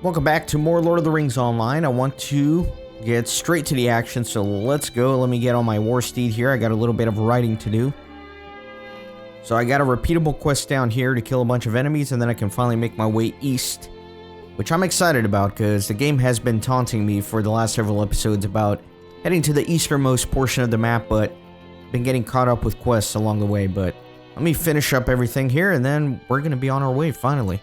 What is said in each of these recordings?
Welcome back to more Lord of the Rings Online. I want to get straight to the action, so let's go. Let me get on my war steed here. I got a little bit of writing to do. So I got a repeatable quest down here to kill a bunch of enemies, and then I can finally make my way east, which I'm excited about because the game has been taunting me for the last several episodes about heading to the easternmost portion of the map, but been getting caught up with quests along the way. But let me finish up everything here, and then we're going to be on our way finally.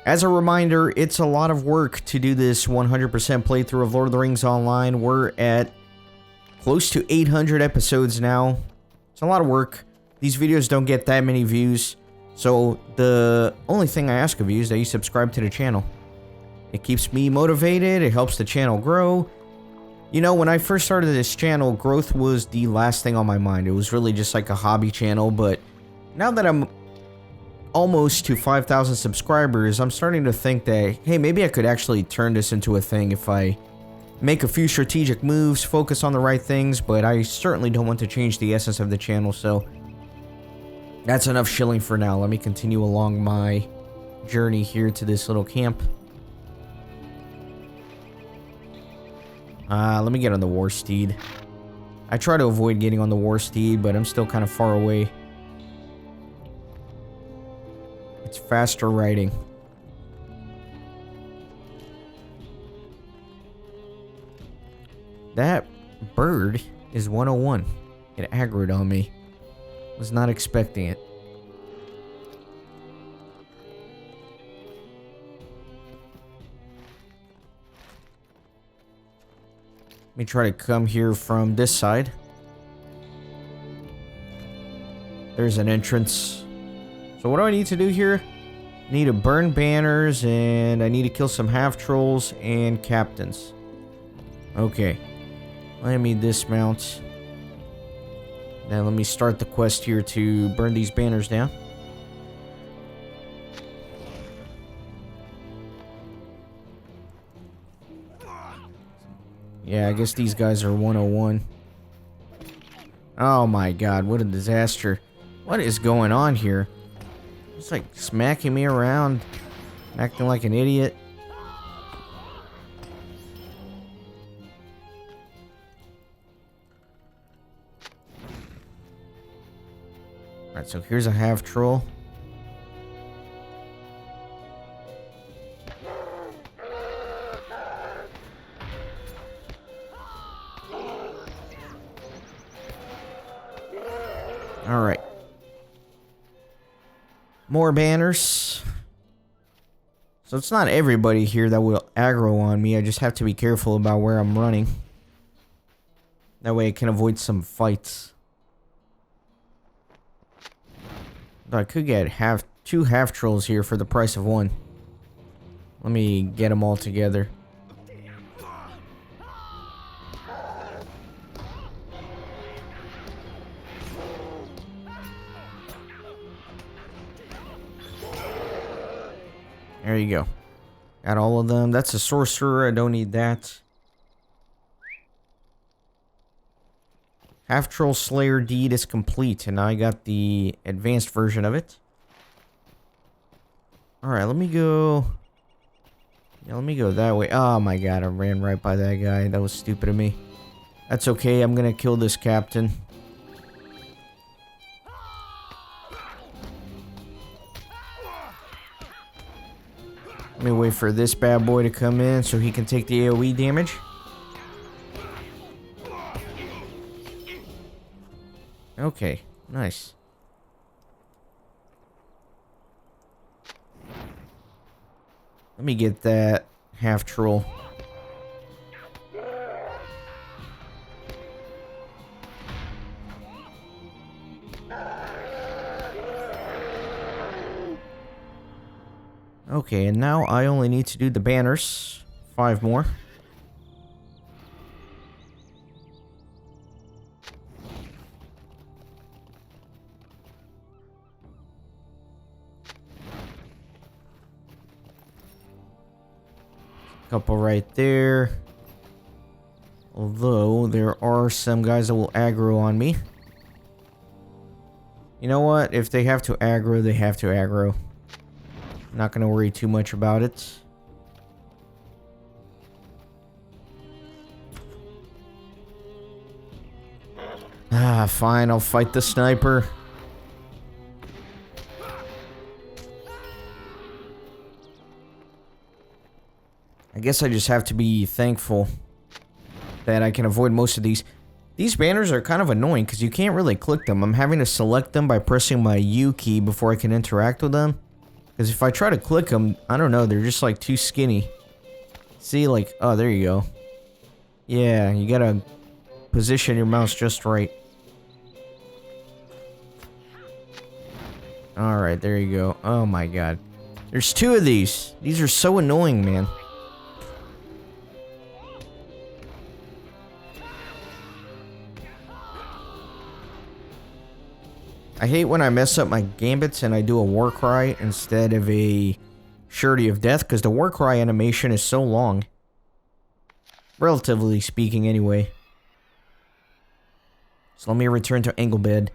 As a reminder, it's a lot of work to do this 100% playthrough of Lord of the Rings Online. We're at close to 800 episodes now. It's a lot of work. These videos don't get that many views, so the only thing I ask of you is that you subscribe to the channel. It keeps me motivated, it helps the channel grow. You know, when I first started this channel, growth was the last thing on my mind. It was really just like a hobby channel, but now that I'm almost to 5,000 subscribers, I'm starting to think that, hey, maybe I could actually turn this into a thing if I make a few strategic moves, focus on the right things, but I certainly don't want to change the essence of the channel, so that's enough shilling for now. Let me continue along my journey here to this little camp. Let me get on the war steed. I try to avoid getting on the war steed, but I'm still kind of far away. It's faster riding. That bird is 101. It aggroed on me. Was not expecting it. Let me try to come here from this side. There's an entrance. So what do I need to do here? I need to burn banners, and I need to kill some half-trolls and captains. Okay. Let me dismount. Then let me start the quest here to burn these banners down. Yeah, I guess these guys are 101. Oh my god, what a disaster. What is going on here? It's like smacking me around, acting like an idiot. Alright, so here's a half-troll. Alright. More banners. So it's not everybody here that will aggro on me. I just have to be careful about where I'm running. That way I can avoid some fights. Though I could get two half-trolls here for the price of one. Let me get them all together. There you go. Got all of them. That's a sorcerer. I don't need that. Half-Troll Slayer deed is complete, and I got the advanced version of it. Alright, let me go... Yeah, let me go that way. Oh my god, I ran right by that guy. That was stupid of me. That's okay, I'm gonna kill this captain. Let me wait for this bad boy to come in so he can take the AoE damage. Okay, nice. Let me get that half-troll. Okay, and now I only need to do the banners. 5 more. Couple right there. Although, there are some guys that will aggro on me. You know what? If they have to aggro, they have to aggro. Not gonna worry too much about it. Ah, fine, I'll fight the sniper. I guess I just have to be thankful that I can avoid most of these. These banners are kind of annoying because you can't really click them. I'm having to select them by pressing my U key before I can interact with them. Because if I try to click them, I don't know, they're just like too skinny. See, like, oh, there you go. Yeah, you gotta position your mouse just right. Alright, there you go. Oh my god. There's two of these. These are so annoying, man. I hate when I mess up my gambits and I do a war cry instead of a surety of death, because the war cry animation is so long. Relatively speaking, anyway. So let me return to Engelbed.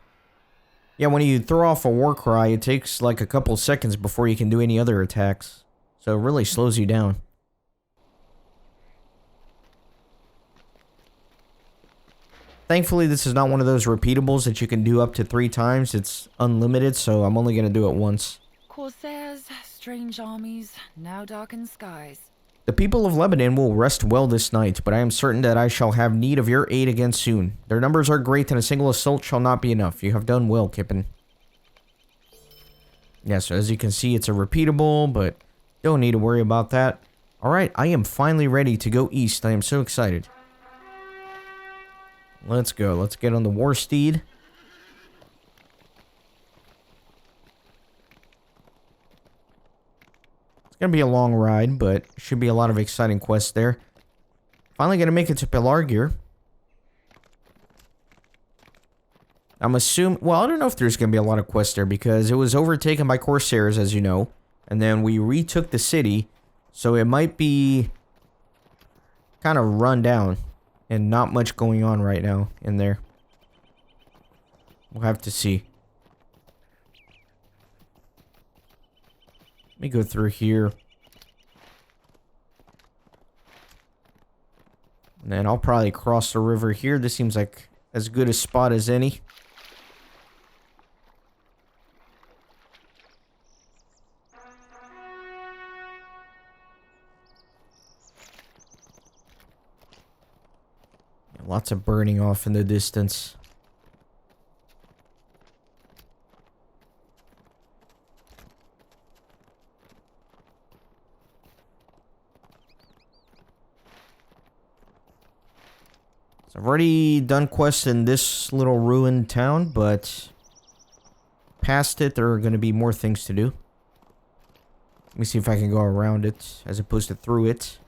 Yeah, when you throw off a war cry, it takes like a couple seconds before you can do any other attacks. So it really slows you down. Thankfully, this is not one of those repeatables that you can do up to 3 times. It's unlimited, so I'm only going to do it once. Corsairs, strange armies, now darkened skies. The people of Lebanon will rest well this night, but I am certain that I shall have need of your aid again soon. Their numbers are great, and a single assault shall not be enough. You have done well, Kippen. Yeah, so as you can see, it's a repeatable, but don't need to worry about that. Alright, I am finally ready to go east. I am so excited. Let's go. Let's get on the war steed. It's gonna be a long ride, but should be a lot of exciting quests there. Finally gonna make it to Pelargir. I'm assuming... Well, I don't know if there's gonna be a lot of quests there, because it was overtaken by Corsairs, as you know. And then we retook the city, so it might be kind of run down. And not much going on right now in there. We'll have to see. Let me go through here. And then I'll probably cross the river here. This seems like as good a spot as any. Lots of burning off in the distance. So I've already done quests in this little ruined town, but past it there are going to be more things to do. Let me see if I can go around it as opposed to through it.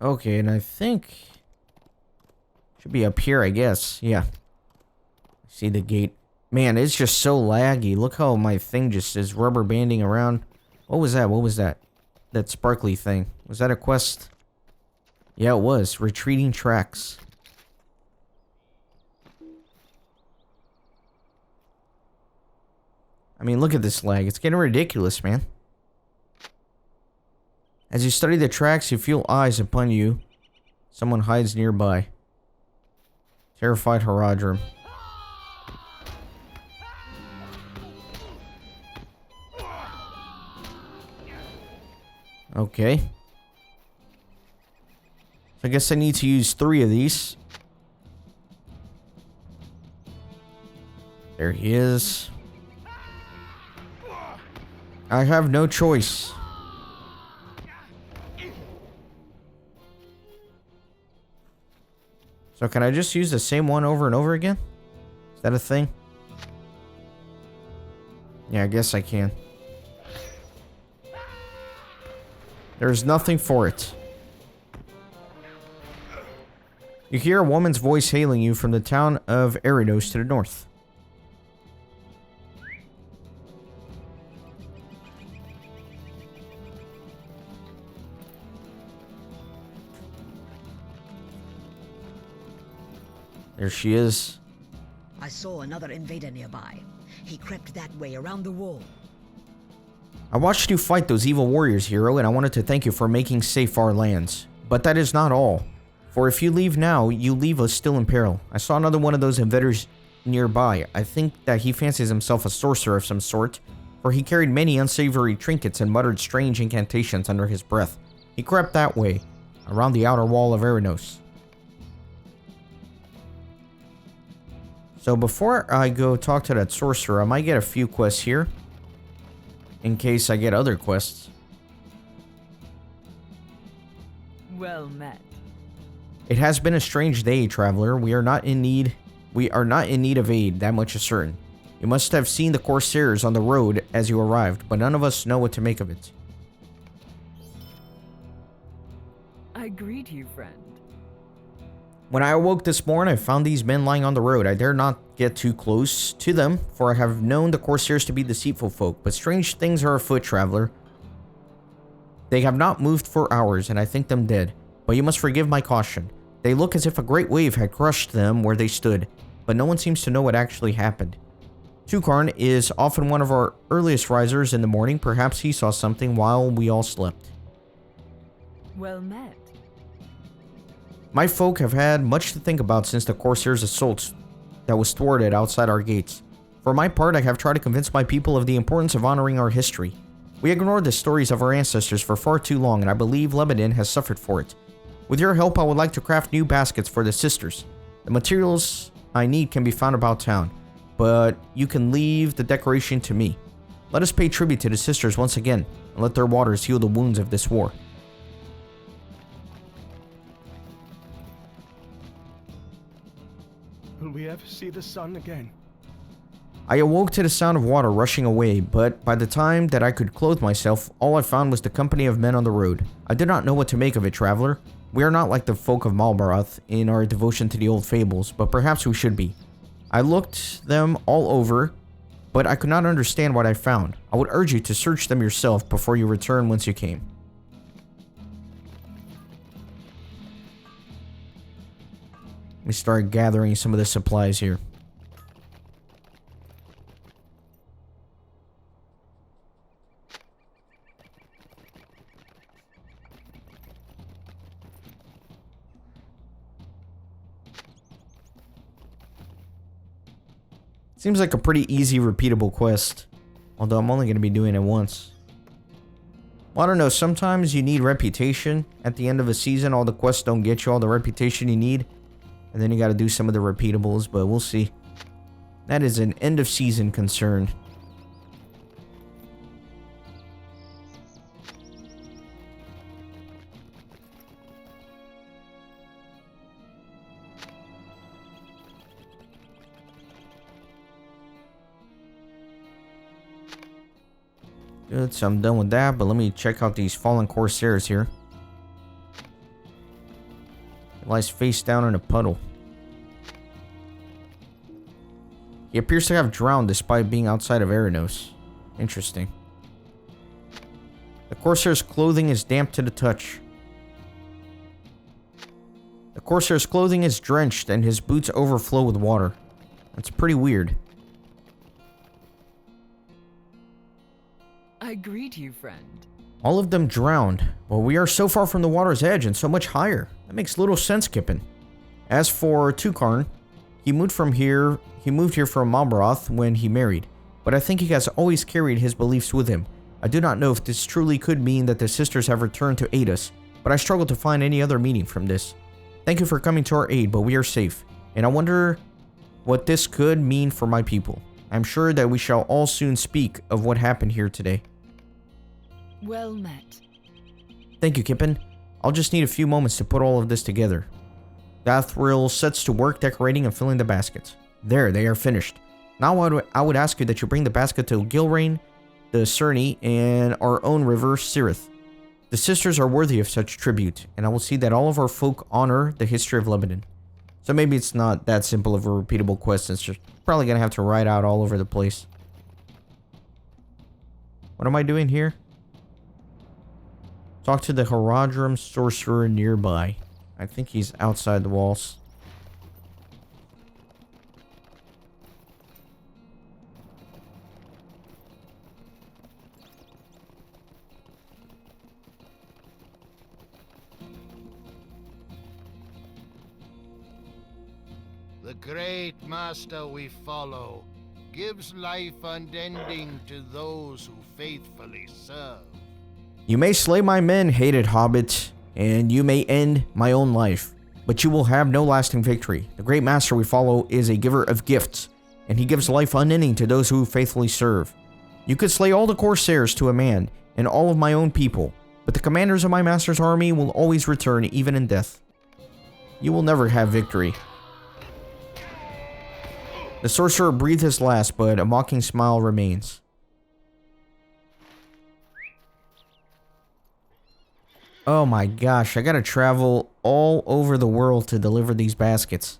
Okay, and I think should be up here, I guess. Yeah. See the gate. Man, it's just so laggy. Look how my thing just is rubber banding around. What was that? What was that? That sparkly thing. Was that a quest? Yeah, it was. Retreating tracks. I mean, look at this lag. It's getting ridiculous, man. As you study the tracks, you feel eyes upon you. Someone hides nearby. Terrified Haradrim. Okay. So I guess I need to use 3 of these. There he is. I have no choice. So can I just use the same one over and over again? Is that a thing? Yeah, I guess I can. There's nothing for it. You hear a woman's voice hailing you from the town of Erynos to the north. There she is. I saw another invader nearby. He crept that way around the wall. I watched you fight those evil warriors, hero, and I wanted to thank you for making safe our lands. But that is not all. For if you leave now, you leave us still in peril. I saw another one of those invaders nearby. I think that he fancies himself a sorcerer of some sort, for he carried many unsavory trinkets and muttered strange incantations under his breath. He crept that way, around the outer wall of Erynos. So before I go talk to that sorcerer, I might get a few quests here, in case I get other quests. Well met. It has been a strange day, traveler. We are not in need of aid, that much is certain. You must have seen the corsairs on the road as you arrived, but none of us know what to make of it. I greet you, friend. When I awoke this morning, I found these men lying on the road. I dare not get too close to them, for I have known the corsairs to be deceitful folk, but strange things are afoot, traveler. They have not moved for hours, and I think them dead, but you must forgive my caution. They look as if a great wave had crushed them where they stood, but no one seems to know what actually happened. Tukarn is often one of our earliest risers in the morning. Perhaps he saw something while we all slept. Well met. My folk have had much to think about since the Corsairs' assault that was thwarted outside our gates. For my part, I have tried to convince my people of the importance of honoring our history. We ignored the stories of our ancestors for far too long, and I believe Lebanon has suffered for it. With your help, I would like to craft new baskets for the sisters. The materials I need can be found about town, but you can leave the decoration to me. Let us pay tribute to the sisters once again, and let their waters heal the wounds of this war. Will we ever see the sun again? I awoke to the sound of water rushing away, but by the time that I could clothe myself, all I found was the company of men on the road. I did not know what to make of it, traveler. We are not like the folk of Malbarath in our devotion to the old fables, but perhaps we should be. I looked them all over, but I could not understand what I found. I would urge you to search them yourself before you return whence you came. Let me start gathering some of the supplies here. Seems like a pretty easy, repeatable quest. Although I'm only going to be doing it once. Well, I don't know. Sometimes you need reputation. At the end of a season, all the quests don't get you all the reputation you need. And then you got to do some of the repeatables, but we'll see. That is an end of season concern. Good, so I'm done with that, but let me check out these fallen corsairs here. He lies face down in a puddle. He appears to have drowned despite being outside of Erynos. Interesting. The corsair's clothing is damp to the touch. The corsair's clothing is drenched and his boots overflow with water. That's pretty weird. I greet you, friend. All of them drowned. Well, we are so far from the water's edge and so much higher. That makes little sense, Kippen. As for Tukarn, he moved here from Malbarath when he married, but I think he has always carried his beliefs with him. I do not know if this truly could mean that the sisters have returned to aid us, but I struggle to find any other meaning from this. Thank you for coming to our aid, but we are safe, and I wonder what this could mean for my people. I'm sure that we shall all soon speak of what happened here today. Well met. Thank you, Kippen. I'll just need a few moments to put all of this together. Gathril sets to work decorating and filling the baskets. There, they are finished. Now I would ask you that you bring the basket to Gilrain, the Cerny, and our own river, Sirith. The sisters are worthy of such tribute, and I will see that all of our folk honor the history of Lebanon. So maybe it's not that simple of a repeatable quest, it's just probably gonna have to ride out all over the place. What am I doing here? Talk to the Haradrim sorcerer nearby. I think he's outside the walls. The great master we follow gives life unending to those who faithfully serve. You may slay my men, hated hobbits, and you may end my own life, but you will have no lasting victory. The great master we follow is a giver of gifts, and he gives life unending to those who faithfully serve. You could slay all the corsairs to a man, and all of my own people, but the commanders of my master's army will always return, even in death. You will never have victory. The sorcerer breathed his last, but a mocking smile remains. Oh my gosh, I gotta travel all over the world to deliver these baskets.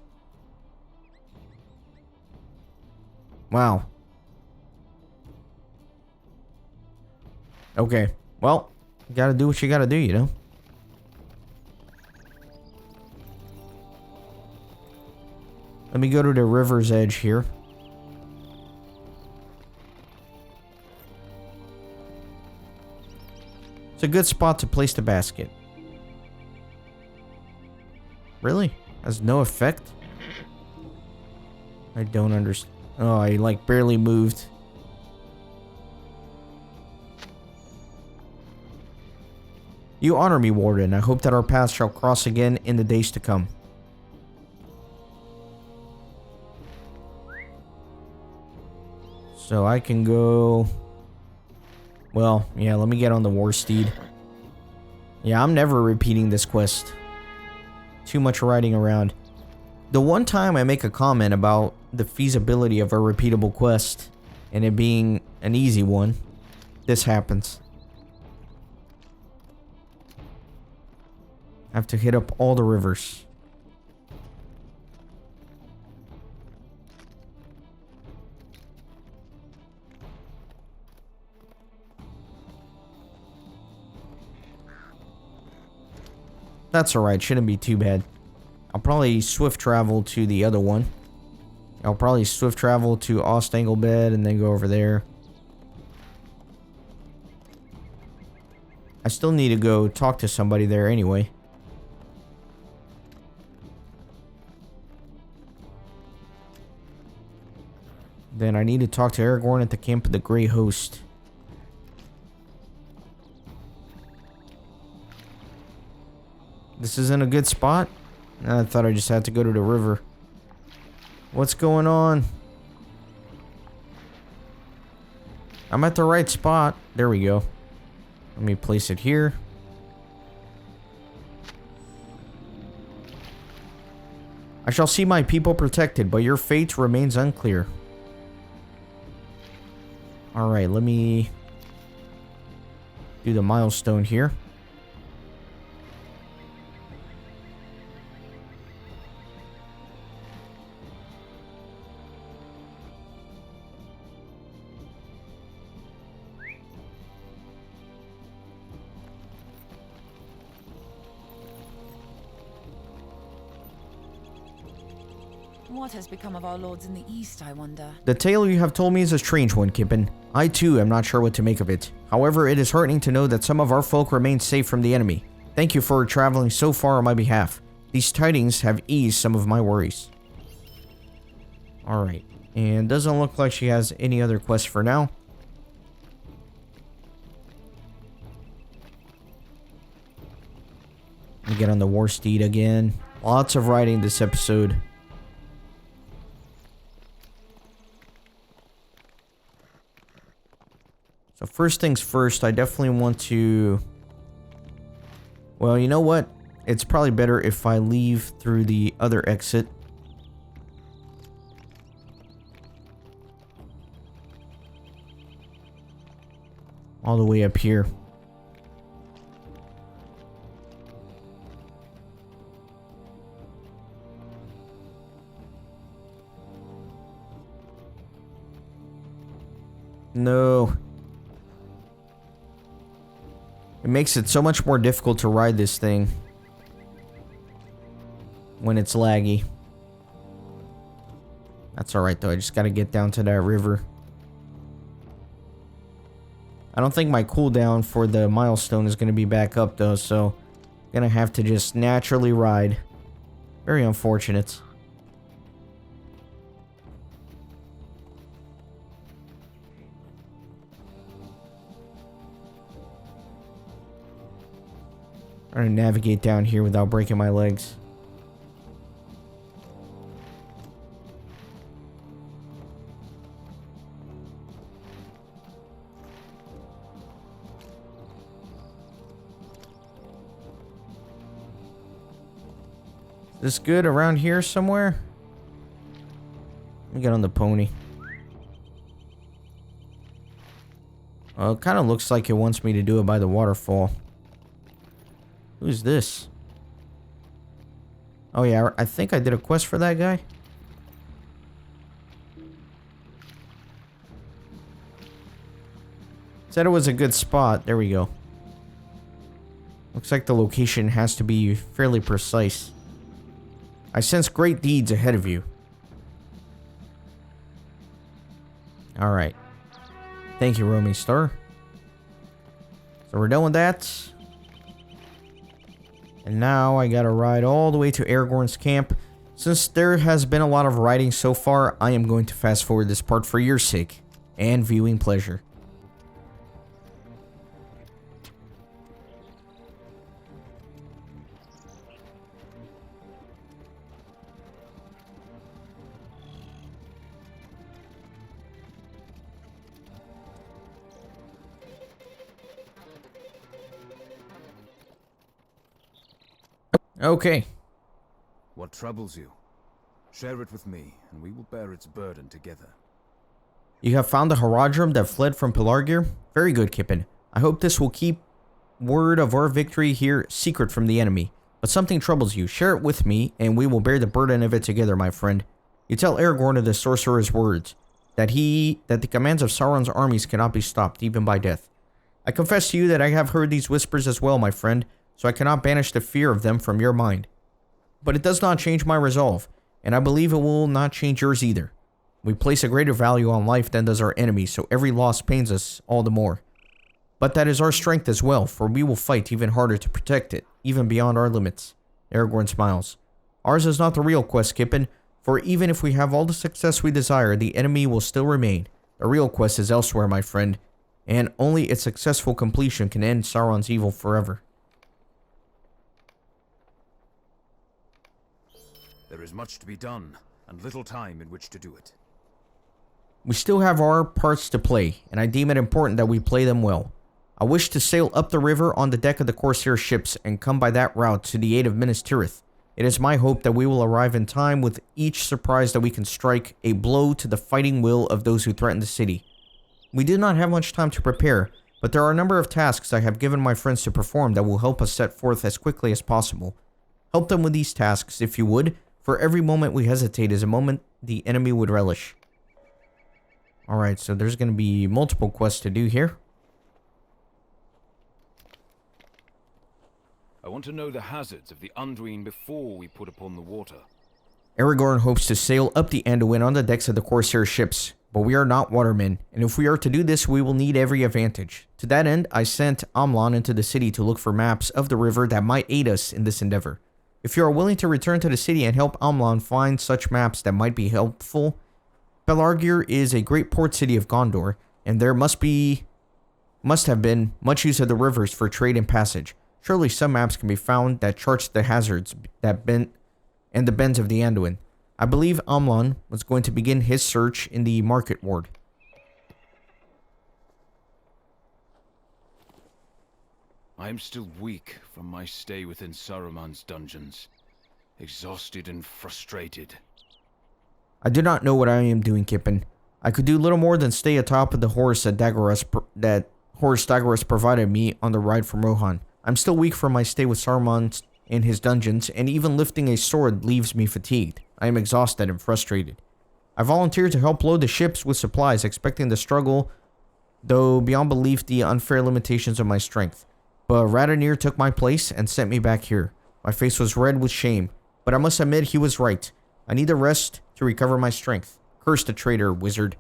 Wow. Okay, well, you gotta do what you gotta do, you know? Let me go to the river's edge here. It's a good spot to place the basket. Really? Has no effect? I don't understand. Oh, I like barely moved. You honor me, Warden. I hope that our paths shall cross again in the days to come. So I can go... Well, yeah, let me get on the war steed. Yeah, I'm never repeating this quest. Too much riding around. The one time I make a comment about the feasibility of a repeatable quest, and it being an easy one, this happens. I have to hit up all the rivers. That's alright, shouldn't be too bad. I'll probably swift travel to the other one. I'll probably swift travel to Ostanglebed and then go over there. I still need to go talk to somebody there anyway. Then I need to talk to Aragorn at the camp of the Grey Host. This isn't a good spot? I thought I just had to go to the river. What's going on? I'm at the right spot. There we go. Let me place it here. I shall see my people protected, but your fate remains unclear. Alright, let me do the milestone here. What has become of our lords in the east, I wonder? The tale you have told me is a strange one, Kippen. I too am not sure what to make of it. However, it is heartening to know that some of our folk remain safe from the enemy. Thank you for traveling so far on my behalf. These tidings have eased some of my worries. Alright, and doesn't look like she has any other quests for now. Let me get on the war steed again. Lots of riding this episode. So first things first, I definitely want to... Well, you know what? It's probably better if I leave through the other exit. All the way up here. No. It makes it so much more difficult to ride this thing when it's laggy. That's alright though, I just gotta get down to that river. I don't think my cooldown for the milestone is gonna be back up though, so I'm gonna have to just naturally ride. Very unfortunate. Trying to navigate down here without breaking my legs. Is this good around here somewhere? Let me get on the pony. Well, it kind of looks like it wants me to do it by the waterfall. Who's this? Oh yeah, I think I did a quest for that guy. Said it was a good spot. There we go. Looks like the location has to be fairly precise. I sense great deeds ahead of you. Alright. Thank you, Roaming Star. So we're done with that. And now I gotta ride all the way to Aragorn's camp. Since there has been a lot of riding so far, I am going to fast forward this part for your sake and viewing pleasure. Okay. What troubles you? Share it with me, and we will bear its burden together. You have found the Haradrim that fled from Pelargir? Very good, Kippen. I hope this will keep word of our victory here secret from the enemy. But something troubles you. Share it with me, and we will bear the burden of it together, my friend. You tell Aragorn of the sorcerer's words, that the commands of Sauron's armies cannot be stopped, even by death. I confess to you that I have heard these whispers as well, my friend, so I cannot banish the fear of them from your mind. But it does not change my resolve, and I believe it will not change yours either. We place a greater value on life than does our enemy, so every loss pains us all the more. But that is our strength as well, for we will fight even harder to protect it, even beyond our limits. Aragorn smiles. Ours is not the real quest, Kippen, for even if we have all the success we desire, the enemy will still remain. The real quest is elsewhere, my friend, and only its successful completion can end Sauron's evil forever. There is much to be done, and little time in which to do it. We still have our parts to play, and I deem it important that we play them well. I wish to sail up the river on the deck of the Corsair ships and come by that route to the aid of Minas Tirith. It is my hope that we will arrive in time with each surprise that we can strike a blow to the fighting will of those who threaten the city. We did not have much time to prepare, but there are a number of tasks I have given my friends to perform that will help us set forth as quickly as possible. Help them with these tasks, if you would, for every moment we hesitate is a moment the enemy would relish. Alright, so there's going to be multiple quests to do here. I want to know the hazards of the Anduin before we put upon the water. Aragorn hopes to sail up the Anduin on the decks of the Corsair ships, but we are not watermen, and if we are to do this, we will need every advantage. To that end, I sent Amlon into the city to look for maps of the river that might aid us in this endeavor. If you are willing to return to the city and help Amlon find such maps that might be helpful, Pelargir is a great port city of Gondor, and there must have been much use of the rivers for trade and passage. Surely some maps can be found that charts the hazards and the bends of the Anduin. I believe Amlon was going to begin his search in the market ward. I am still weak from my stay within Saruman's dungeons, exhausted and frustrated. I do not know what I am doing, Kippen. I could do little more than stay atop of the horse that Dagorus provided me on the ride from Rohan. I'm still weak from my stay with Saruman in his dungeons, and even lifting a sword leaves me fatigued. I am exhausted and frustrated. I volunteered to help load the ships with supplies, expecting the struggle, though beyond belief the unfair limitations of my strength. But Radonir took my place and sent me back here. My face was red with shame, but I must admit he was right. I need a rest to recover my strength. Curse the traitor, wizard.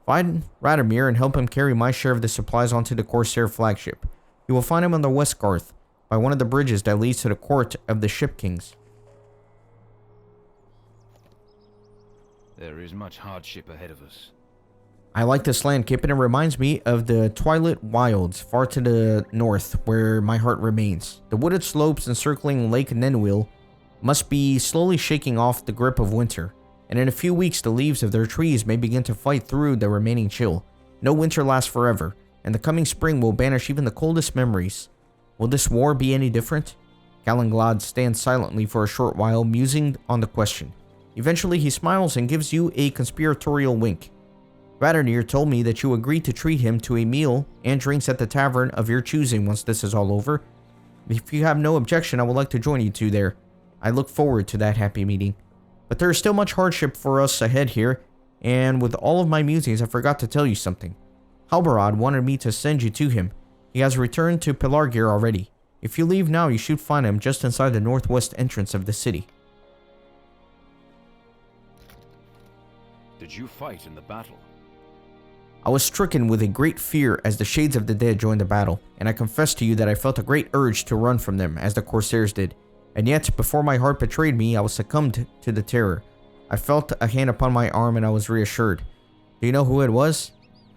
Find Radomir and help him carry my share of the supplies onto the Corsair flagship. You will find him on the West Garth, by one of the bridges that leads to the court of the Ship Kings. There is much hardship ahead of us. I like this landscape and it reminds me of the Twilight Wilds far to the north where my heart remains. The wooded slopes encircling Lake Nenwil must be slowly shaking off the grip of winter, and in a few weeks the leaves of their trees may begin to fight through the remaining chill. No winter lasts forever, and the coming spring will banish even the coldest memories. Will this war be any different? Galanglad stands silently for a short while, musing on the question. Eventually he smiles and gives you a conspiratorial wink. Radanir told me that you agreed to treat him to a meal and drinks at the tavern of your choosing once this is all over. If you have no objection, I would like to join you two there. I look forward to that happy meeting. But there is still much hardship for us ahead here, and with all of my musings, I forgot to tell you something. Halbarad wanted me to send you to him. He has returned to Pelargir already. If you leave now, you should find him just inside the northwest entrance of the city. Did you fight in the battle? I was stricken with a great fear as the shades of the dead joined the battle, and I confess to you that I felt a great urge to run from them, as the corsairs did. And yet, before my heart betrayed me, I was succumbed to the terror. I felt a hand upon my arm and I was reassured. Do you know who it was?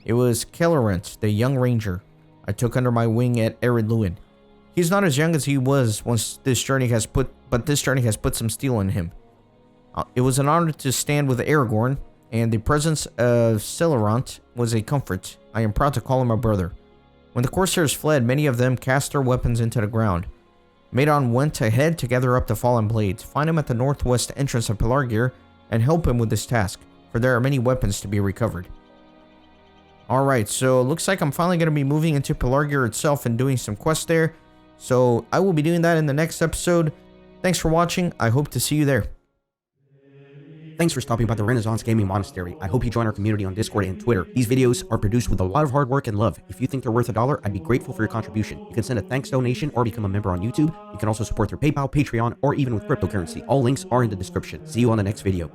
It was Kellerant, the young ranger I took under my wing at Eridluin. He's not as young as he was once this journey has put some steel in him. It was an honor to stand with Aragorn, and the presence of Celerant was a comfort. I am proud to call him a brother. When the corsairs fled, many of them cast their weapons into the ground. Medon went ahead to gather up the fallen blades, find him at the northwest entrance of Pelargir, and help him with this task, for there are many weapons to be recovered. Alright, so it looks like I'm finally going to be moving into Pelargir itself and doing some quests there. So I will be doing that in the next episode. Thanks for watching. I hope to see you there. Thanks for stopping by the Renaissance Gaming Monastery. I hope you join our community on Discord and Twitter. These videos are produced with a lot of hard work and love. If you think they're worth $1, I'd be grateful for your contribution. You can send a thanks donation or become a member on YouTube. You can also support through PayPal, Patreon, or even with cryptocurrency. All links are in the description. See you on the next video.